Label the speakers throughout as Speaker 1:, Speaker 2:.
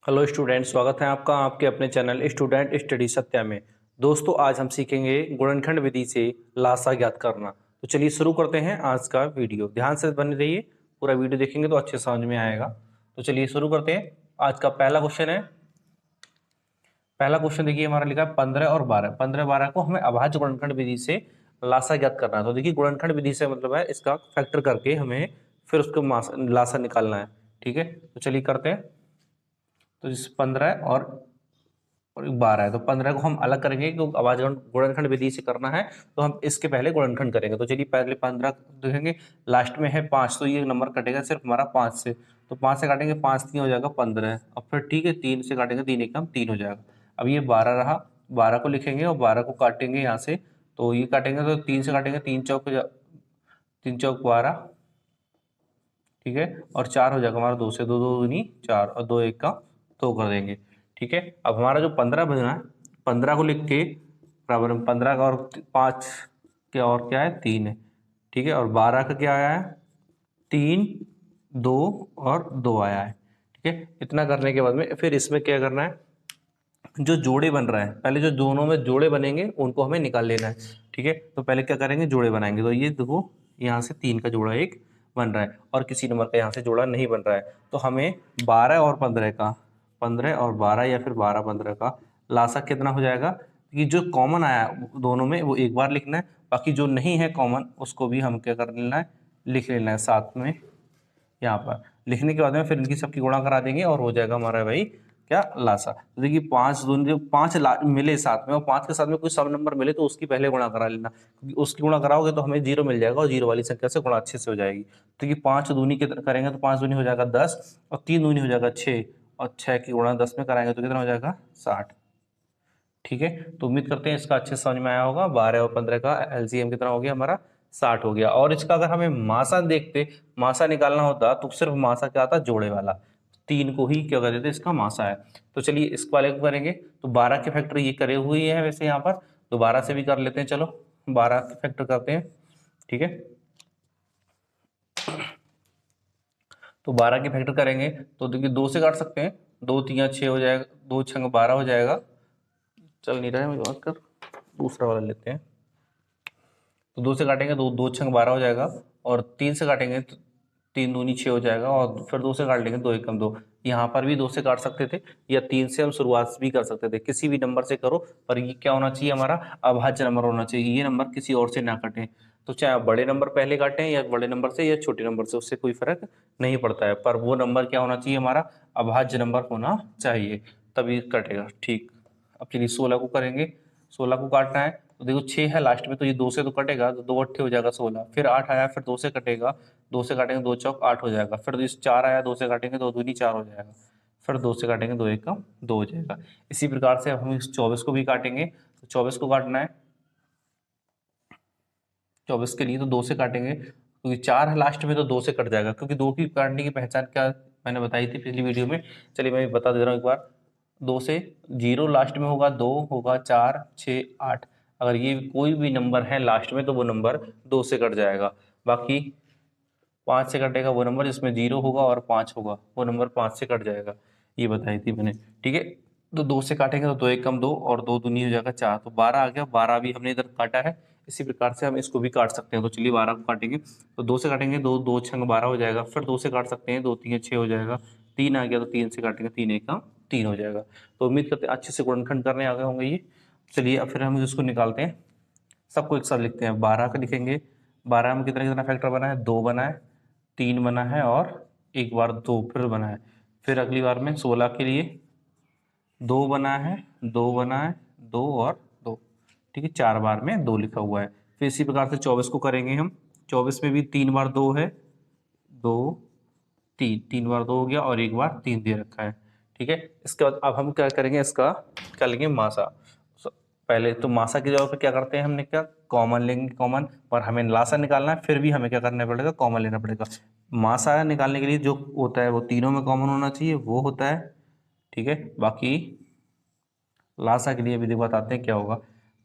Speaker 1: Hello student, स्वागत है आपका आपके अपने चैनल स्टूडेंट स्टडी सत्या में। दोस्तों, आज हम सीखेंगे गुणनखंड विधि से लासा ज्ञात करना। तो चलिए शुरू करते हैं आज का वीडियो। ध्यान से बने रहिए, पूरा वीडियो देखेंगे तो अच्छे समझ में आएगा। तो चलिए शुरू करते हैं। आज का पहला क्वेश्चन है। पहला क्वेश्चन देखिए, हमारा लिखा है 15 और 12। 15 12 को हमें अभाज्य गुणनखंड विधि से लासा ज्ञात करना है। तो देखिए, गुणनखंड विधि से मतलब है इसका फैक्टर करके हमें फिर उसको लासा निकालना है। ठीक है, तो चलिए करते हैं। तो जिस 15 और 12 है, तो 15 को हम अलग करेंगे क्योंकि अभाज्य गुणनखंड विधि से करना है, तो हम इसके पहले गुणनखंड करेंगे। तो चलिए पहले 15 देखेंगे, लास्ट में है 5, तो ये नंबर कटेगा सिर्फ हमारा 5 से। तो 5 से काटेंगे, 5 3 हो जाएगा 15। और फिर ठीक है, 3 से काटेंगे, 3 एकम 3 हो जाएगा। अब ये 12 रहा, 12 को लिखेंगे और 12 को काटेंगे यहाँ से। तो ये काटेंगे तो 3 से काटेंगे, 3 चौक 12, ठीक है। और 4 हो जाएगा हमारा 2 से, 2 2 दूनी 4 और 2 1 का 2 कर देंगे। ठीक है, अब हमारा जो 15 बना है, 15 को लिख के बराबर में 15 का और 5 क्या और क्या है 3 है। ठीक है, और 12 का क्या आया है 3 2 और 2 आया है। ठीक है, इतना करने के बाद में फिर इसमें क्या करना है, जो जोड़े बन रहा है, पहले जो दोनों में जोड़े बनेंगे उनको हमें निकाल लेना है। ठीक है, तो पहले क्या करेंगे, जोड़े बनाएंगे। तो ये देखो, यहाँ से 3 का जोड़ा एक बन रहा है और किसी नंबर का यहाँ से जोड़ा नहीं बन रहा है। तो हमें 12 और 15 का, 15 और 12 या फिर 12 15 का लासा कितना हो जाएगा, कि जो कॉमन आया दोनों में वो एक बार लिखना है, बाकी जो नहीं है कॉमन उसको भी हम क्या कर लेना है, लिख लेना है साथ में। यहाँ पर लिखने के बाद में फिर इनकी सबकी गुणा करा देंगे और हो जाएगा हमारा भाई क्या, लासा। तो देखिए 5 दूनी, जो 5 मिले साथ में और 5 के साथ में कोई सब नंबर मिले तो उसकी पहले गुणा करा लेना, क्योंकि उसकी गुणा कराओगे तो हमें 0 मिल जाएगा और 0 वाली संख्या से गुणा अच्छे से हो जाएगी। तो ये 5 दूनी के करेंगे तो 5 दूनी हो जाएगा 10 और 3 दूनी हो जाएगा 6 और 6 की गुणा 10 में कराएंगे तो कितना हो जाएगा 60। ठीक है, तो उम्मीद करते हैं इसका अच्छे से समझ में आया होगा। 12 और 15 का एलसीएम कितना हो गया हमारा, 60 हो गया। और इसका अगर हमें मासा देखते, मासा निकालना होता तो सिर्फ मासा क्या आता, जोड़े वाला, 3 को ही क्या कर देते, इसका मासा है। तो चलिए इस वाले को करेंगे। तो 12 के फैक्टर ये करे हुए है वैसे यहाँ पर, तो 12 से भी कर लेते हैं। चलो 12 के फैक्टर करते हैं। ठीक है, तो 12 के फैक्टर करेंगे तो देखिए 2 से काट सकते हैं, 2 3 6 हो जाएगा, 2 6 12 हो जाएगा। चल नहीं रहा है, मुझे बात कर, दूसरा वाला लेते हैं। तो 2 से काटेंगे, 2 2 6 12 हो जाएगा। और 3 से काटेंगे तो 3 दूनी 6 हो जाएगा। और फिर 2 से काट लेंगे, 2 एकम 2। यहाँ पर भी 2 से काट सकते थे या 3 से हम शुरुआत भी कर सकते थे, किसी भी नंबर से करो, पर ये क्या होना चाहिए, हमारा अभाज्य नंबर होना चाहिए। ये नंबर किसी और से ना कटें। तो चाहे आप बड़े नंबर पहले काटें या बड़े नंबर से या छोटे नंबर से, उससे कोई फर्क नहीं पड़ता है, पर वो नंबर क्या होना चाहिए, हमारा अभाज्य नंबर होना चाहिए, तभी कटेगा। ठीक, अब चलिए 16 को करेंगे। 16 को काटना है तो देखो 6 है लास्ट में, तो ये 2 से तो कटेगा, तो 2 अट्ठे हो जाएगा 16। फिर 8 आया, फिर 2 से कटेगा, 2 से काटेंगे 2 चौक 8 हो जाएगा। फिर इस 4 आया, 2 से काटेंगे 2 दूनी 4 हो जाएगा। फिर 2 से काटेंगे 2 एक कम 2 हो जाएगा। इसी प्रकार से अब हम इस 24 को भी काटेंगे। तो 24 को काटना है, 24 के लिए तो 2 से काटेंगे, क्योंकि 4 है लास्ट में तो 2 से कट जाएगा, क्योंकि 2 की काटने की पहचान क्या मैंने बताई थी पिछली वीडियो में। चलिए मैं बता दे रहा हूँ एक बार। 2 से 0 लास्ट में होगा, 2 होगा, 4 6 8, अगर ये कोई भी नंबर है लास्ट में तो वो नंबर 2 से कट जाएगा। बाकी 5 से कटेगा वो नंबर जिसमें 0 होगा और 5 होगा, वो नंबर 5 से कट जाएगा, ये बताई थी मैंने। ठीक है, तो 2 से काटेंगे तो 2 एक कम 2 और 2 दूनी हो जाएगा 4, तो 12 आ गया। 12 भी हमने इधर काटा है, इसी प्रकार से हम इसको भी काट सकते हैं। तो चलिए 12 को काटेंगे, तो 2 से काटेंगे, 2 2 6 12 हो जाएगा। फिर 2 से काट सकते हैं, 2 3 6 हो जाएगा। 3 आ गया तो 3 से काटेंगे, 3 एक कम 3 हो जाएगा। तो उम्मीद करते हैं अच्छे से गुणनखंड करने आ गए होंगे ये। चलिए अब फिर हम इसको निकालते हैं, सबको एक साथ लिखते हैं। 12 का लिखेंगे, 12 में कितना कितना फैक्टर बना है, 2 बना है, 3 बना है और एक बार 2 फिर बना है। फिर अगली बार में 16 के लिए 2 बना है, 2 बना है, 2 और 2। ठीक है, 4 बार में 2 लिखा हुआ है। फिर इसी प्रकार से 24 को करेंगे हम। 24 में भी 3 बार 2 है, 2 3, 3 बार 2 हो गया और एक बार 3 दे रखा है। ठीक है, इसके बाद अब हम क्या करेंगे, इसका क्या लेंगे, मासा। पहले तो मासा की जगह पे क्या करते हैं, हमने क्या कॉमन लेंगे, कॉमन, पर हमें लासा निकालना है, फिर भी हमें क्या करना पड़ेगा, कॉमन लेना पड़ेगा। मासा निकालने के लिए जो होता है वो तीनों में कॉमन होना चाहिए, वो होता है। ठीक है, बाकी लासा के लिए भी देखो बताते हैं क्या होगा।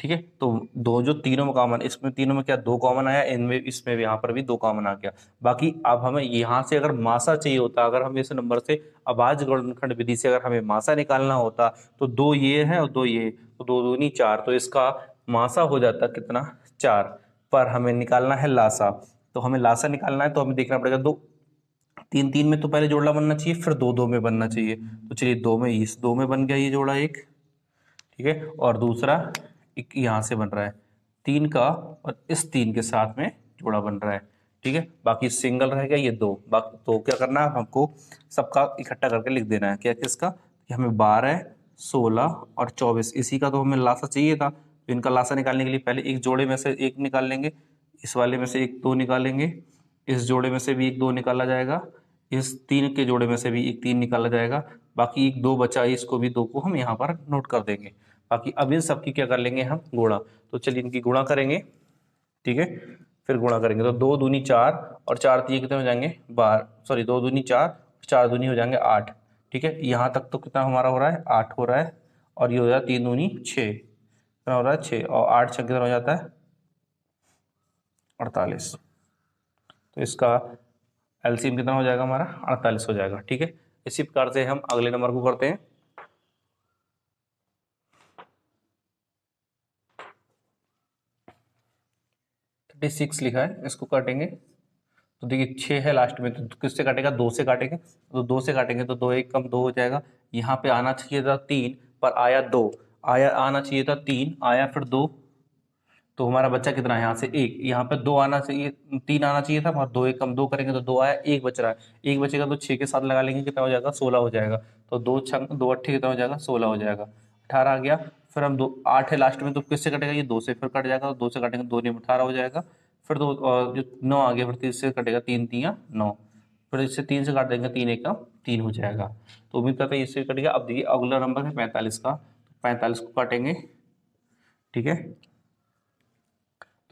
Speaker 1: ठीक है। तो दो जो तीनों में कॉमन, इसमें तीनों में क्या दो कॉमन आया, इनमें इसमें भी यहाँ पर भी दो कॉमन आ गया। बाकी अब हमें यहाँ से अगर मासा चाहिए होता, अगर हम इस नंबर से अभाज्य गुणनखंड विधि से अगर हमें मासा निकालना होता, तो दो ये है और दो ये, तो दो दूनी चार, तो इसका मासा हो जाता कितना, 4। पर हमें निकालना है लासा, तो हमें लासा निकालना है तो हमें देखना पड़ेगा दो तीन तीन में तो पहले जोड़ा बनना चाहिए, फिर दो दो में बनना चाहिए। तो चलिए दो में, इस दो में बन गया ये जोड़ा एक, ठीक है। और दूसरा एक यहाँ से बन रहा है तीन का, और इस तीन के साथ में जोड़ा बन रहा है, ठीक है। बाकी सिंगल रहेगा ये दो। बाकी तो क्या करना है, हमको सबका इकट्ठा करके लिख देना है। क्या किसका, कि हमें 12, 16 और 24, इसी का तो हमें लासा चाहिए था। तो इनका लासा निकालने के लिए पहले एक जोड़े में से एक निकाल लेंगे, इस वाले में से एक दो निकालेंगे, इस जोड़े में से भी एक दो निकाला जाएगा, इस तीन के जोड़े में से भी एक तीन निकाला जाएगा। बाकी एक दो बचा है, इसको भी दो को हम यहाँ पर नोट कर देंगे। बाकी अब इन सब की क्या कर लेंगे हम, गुणा। तो चलिए इनकी गुणा करेंगे, ठीक है। फिर गुणा करेंगे तो दो दूनी चार और चार तीन कितने हो जाएंगे, 12, सॉरी दो दूनी चार, चार दूनी हो जाएंगे 8, ठीक है। यहाँ तक तो कितना हमारा हो रहा है, 8 हो रहा है। और ये हो जाता है तीन दूनी 6, कितना हो रहा है 6, और 8 6 कितना हो जाता है 48। तो इसका एलसीएम कितना हो जाएगा हमारा, 48 हो जाएगा, ठीक है। इसी प्रकार से हम अगले नंबर को करते हैं। 36 लिखा है, इसको काटेंगे तो देखिए 6 है लास्ट में, तो किससे काटेगा, दो से काटेंगे। तो दो से काटेंगे तो दो एक कम दो हो जाएगा। यहाँ पे आना चाहिए था 3, पर आया 2, आया आना चाहिए था 3, आया फिर 2, तो हमारा बच्चा कितना है यहाँ से 1। यहाँ पे 2 आना चाहिए, 3 आना चाहिए था, और दो एक कम दो करेंगे तो 2 आया, एक बच रहा है, एक बचेगा तो 6 के साथ लगा लेंगे, कितना हो जाएगा 16 हो जाएगा। तो दो छंग दो अट्ठे कितना हो जाएगा 16 हो जाएगा, 18 आ गया। फिर हम दो 8 है लास्ट में, तो किससे कटेगा, ये 2 से फिर कट जाएगा, तो 2 से काटेंगे, 2 में 18 हो जाएगा। फिर दो जो 9 आ गया, फिर 3 से कटेगा, 3 3 9, फिर इससे 3 से काट देंगे, 3 एक का 3 हो जाएगा। तो उम्मीद करते हैं इससे कटेगा। अब देखिए अगला नंबर है 45 का, 45 को काटेंगे, ठीक है।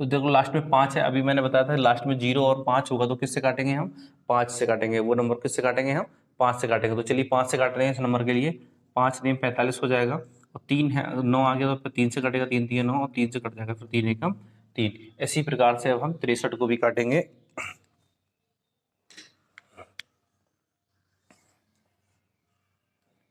Speaker 1: तो देखो लास्ट में 5 है, अभी मैंने बताया था लास्ट में 0 और 5 होगा, तो किससे काटेंगे हम, 5 से काटेंगे। वो नंबर किससे काटेंगे हम, 5 से काटेंगे। तो चलिए 5 से काट रहे हैं इस नंबर के लिए, 5 नहीं 45 हो जाएगा। और 3 है, 9 आ गया तो फिर 3 से कटेगा, 3 3 9, और 3 से कट जाएगा, फिर 3 एकम 3। इसी प्रकार से अब हम 63 को भी काटेंगे।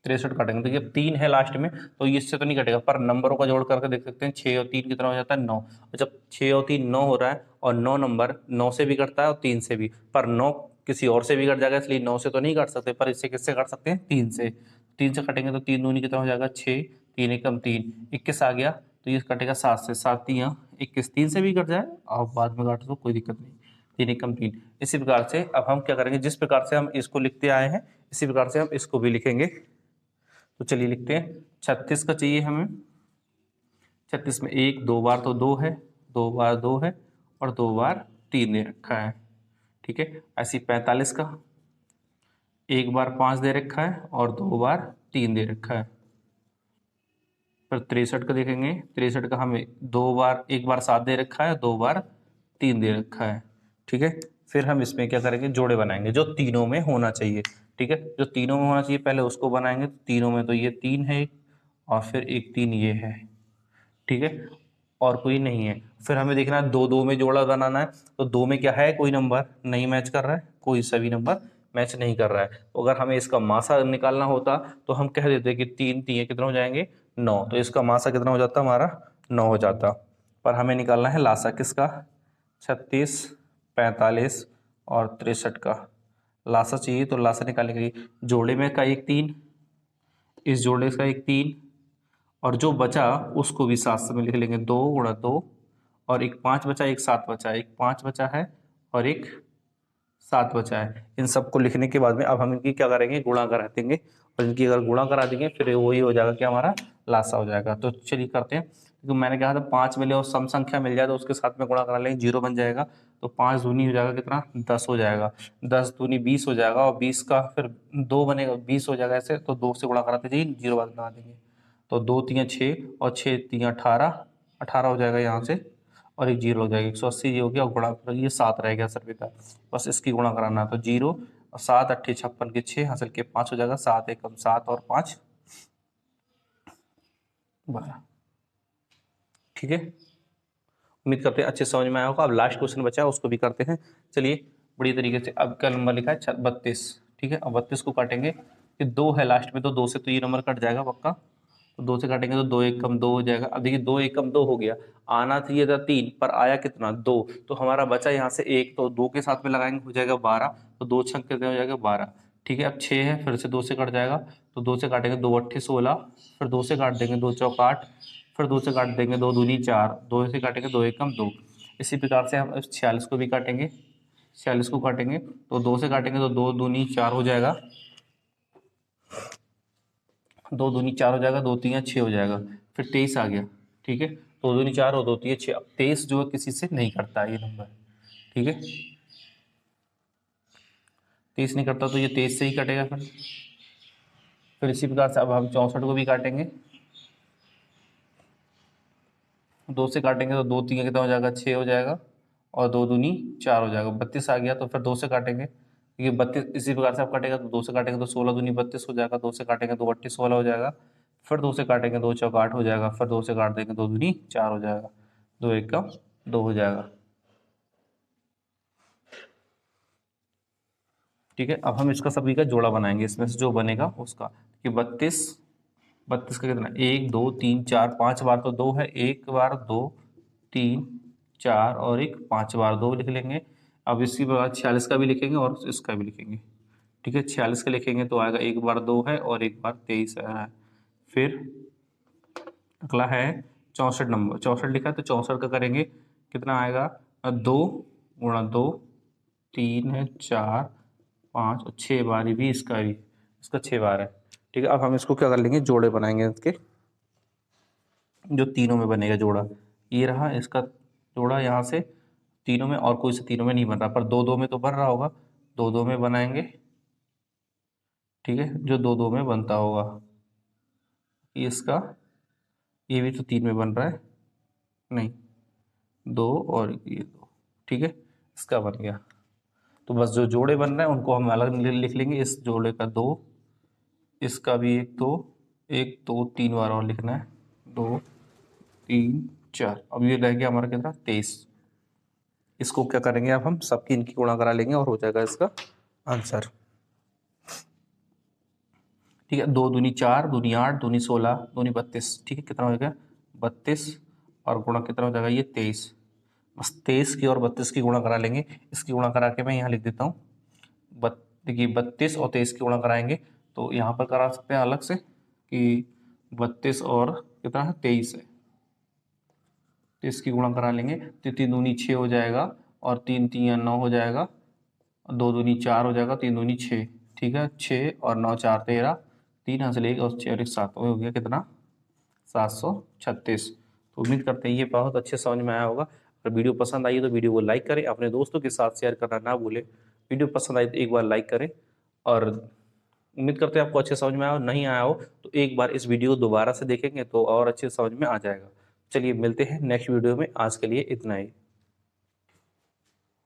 Speaker 1: 63 काटेंगे, देखिए अब 3 है लास्ट में, तो इससे तो नहीं कटेगा, पर नंबरों का जोड़ करके देख सकते हैं, 6 और 3 कितना हो जाता है 9। और जब 6 और 3 9 हो रहा है, और 9 नंबर 9 से भी कटता है और 3 से भी, पर 9 किसी और से भी कट जाएगा, इसलिए 9 से तो नहीं काट सकते, पर इससे किससे काट सकते हैं, 3 से। 3 से कटेंगे तो 3 दूनी कितना हो जाएगा 6, 3 एकम 3, 21 आ गया। तो ये कटेगा 7 से, 7 3 21, 3 से भी कट जाए और बाद में काटो तो कोई दिक्कत नहीं, 3 एकम 3। इसी प्रकार से अब हम क्या करेंगे, जिस प्रकार से हम इसको लिखते आए हैं, इसी प्रकार से हम इसको भी लिखेंगे। तो चलिए लिखते हैं, 36 का चाहिए हमें। 36 में एक दो बार तो 2 है, 2 बार 2 है, और 2 बार 3 दे रखा है, ठीक है। ऐसी 45 का एक बार 5 दे रखा है और 2 बार 3 दे रखा है। फिर 63 का देखेंगे, 63 का हमें दो बार, एक बार 7 दे रखा है, 2 बार 3 दे रखा है, ठीक है। फिर हम इसमें क्या करेंगे, जोड़े बनाएंगे जो तीनों में होना चाहिए, ठीक है। जो तीनों में होना चाहिए पहले उसको बनाएंगे। तो तीनों में तो ये 3 है एक, और फिर एक 3 ये है, ठीक है, और कोई नहीं है। फिर हमें देखना है दो दो में जोड़ा बनाना है, तो दो में क्या है, कोई नंबर नहीं मैच कर रहा है, कोई सभी नंबर मैच नहीं कर रहा है। तो अगर हमें इसका मासा निकालना होता तो हम कह देते कि 3 3 कितने हो जाएंगे 9, तो इसका मासा कितना हो जाता हमारा 9 हो जाता। पर हमें निकालना है लासा किसका, 36, 45 और 63 का लासा चाहिए। तो लासा निकालने के लिए जोड़े में का एक 3, इस जोड़े का एक 3, और जो बचा उसको भी 7 से में लिख लेंगे, 2 गुणा 2, और एक 5 बचा, एक 7 बचा, एक 5 बचा है और एक 7 बचा है। इन सबको लिखने के बाद में अब हम इनकी क्या करेंगे, गुणा करा देंगे, और इनकी अगर गुणा करा देंगे फिर वही हो जाएगा कि हमारा लासा हो जाएगा। तो चलिए करते हैं, क्योंकि मैंने कहा था 5 मिले और सम संख्या मिल जाए तो उसके साथ में गुणा करा लेंगे, 0 बन जाएगा। तो 5 दूनी हो जाएगा कितना, 10 हो जाएगा, 10 दूनी 20 हो जाएगा, और 20 का फिर 2 बनेगा, 20 हो जाएगा ऐसे, तो 2 से गुणा कराते जाइए, 0 बाद लगा देंगे। तो 2 3 6 और 6 3 18, 18 हो जाएगा यहाँ से, और एक जीरो हो जाएगा, 180 ये हो गया, और गुणा कर ये 7 रह गया सर बेटा, बस इसकी गुणा कराना है। तो 0 और 7 अट्ठे 56 के 6 हासिल के 5 हो जाएगा, 7 एकम 7 और 5 12, ठीक है, उम्मीद करते हैं अच्छे समझ में आया होगा। अब लास्ट क्वेश्चन बचा है, उसको भी करते हैं। चलिए बड़ी तरीके से। अब क्या नंबर लिखा है 32, ठीक है। अब 32 को काटेंगे, कि 2 है लास्ट में, तो 2 से तो ये नंबर कट जाएगा पक्का। तो 2 से काटेंगे तो 2 एक कम 2 हो जाएगा। अब देखिए 2 एक कम 2 हो गया, आना चाहिए था 3 पर आया कितना 2, तो हमारा बचा यहाँ से 1, तो 2 के साथ में लगाएंगे हो जाएगा 12, तो 2 छक कितने हो जाएगा 12, ठीक है। अब 6 है, फिर से 2 से कट जाएगा, तो 2 से काटेंगे 2 अट्ठे 16, फिर 2 से काट देंगे 2 चौक 8, फिर 2 से काट देंगे 2 दूनी 4, 2 से काटेंगे 2 एक कम 2। इसी प्रकार से हम 46 को भी काटेंगे, 46 को काटेंगे तो 2 से काटेंगे तो 2 दूनी 4 हो जाएगा, 2 दूनी 4 हो जाएगा, 2 तीन 6 हो जाएगा, फिर 23 आ गया, ठीक है। 2 दूनी 4 और 2 तीन 6। अब 23 जो है किसी से नहीं करता है ये नंबर, ठीक है। 23 नहीं करता तो ये 23 से ही कटेगा। फिर इसी प्रकार से अब हम 64 को भी काटेंगे, 2 से काटेंगे तो 2 तीन कितना हो जाएगा 6 हो जाएगा, और 2 दूनी 4 हो जाएगा, 32 आ गया। तो फिर 2 से काटेंगे, ये 32 इसी प्रकार से आप काटेगा तो 2 से काटेंगे तो 16 दूनी 32 हो जाएगा, 2 से काटेंगे 2 अट्ठी 16 हो जाएगा, फिर 2 से काटेंगे 2 चौक 8 हो जाएगा, फिर 2 से काट देंगे 2 दूनी 4 हो जाएगा, 2 एक का 2 हो जाएगा, ठीक है। अब हम इसका सभी का जोड़ा बनाएंगे, इसमें से जो बनेगा उसका, कि 32 32 का कितना 1 2 3 4 5 बार तो 2 है, एक बार 2 3 4 और एक 5 बार 2 लिख लेंगे। अब इसी बार 46 का भी लिखेंगे और इसका भी लिखेंगे, ठीक है। 46 का लिखेंगे तो आएगा एक बार 2 है और एक बार 23 है। फिर अगला है 64 नंबर, 64 लिखा है तो 64 का करेंगे, कितना आएगा 2 गुणा 2, 3 है 4 5 और 6 बार, ये भी इसका भी, इसका 6 बार है, ठीक है। अब हम इसको क्या कर लेंगे, जोड़े बनाएंगे इसके, जो तीनों में बनेगा जोड़ा, ये रहा इसका जोड़ा यहाँ से तीनों में, और कोई से तीनों में नहीं बन रहा, पर दो दो में तो बन रहा होगा, दो दो में बनाएंगे, ठीक है, जो दो दो में बनता होगा। ये इसका, ये भी तो 3 में बन रहा है, नहीं 2 और ये 2, ठीक है, इसका बन गया। तो बस जो जोड़े बन रहे हैं उनको हम अलग लिख लेंगे, इस जोड़े का 2, इसका भी एक दो 3 बार और लिखना है, 2 3 4। अब ये रह गया हमारा कितना 23। इसको क्या करेंगे, अब हम सबकी इनकी गुणा करा लेंगे और हो जाएगा इसका आंसर, ठीक है। 2 दूनी 4, दूनी 8, दूनी 16, दूनी 32, ठीक है। कितना हो गया 32, और गुणा कितना हो जाएगा ये 23। बस 23 की और 32 की गुणा करा लेंगे, इसकी गुणा करा के मैं यहाँ लिख देता हूँ, देखिए 32 और 23 की गुणा कराएंगे तो यहाँ पर करा सकते हैं अलग से, कि 32 और कितना है 23 है, तो इसकी गुणा करा लेंगे तो 3 दूनी 6 हो जाएगा, और 3 3 9 हो जाएगा, 2 दूनी 4 हो जाएगा, 3 दूनी 6, ठीक है। 6 और 9 4 13, 3 यहाँ से लेगा और 6 और 1 7, हो गया कितना 736। तो उम्मीद करते हैं ये बहुत अच्छे समझ में आया होगा। अगर वीडियो पसंद आई तो वीडियो को लाइक करें, अपने दोस्तों के साथ शेयर करना ना भूलें। वीडियो पसंद आई तो एक बार लाइक करें, और उम्मीद करते हैं आपको अच्छे समझ में आया हो। नहीं आया हो तो एक बार इस वीडियो को दोबारा से देखेंगे तो और अच्छे समझ में आ जाएगा। चलिए मिलते हैं नेक्स्ट वीडियो में, आज के लिए इतना ही।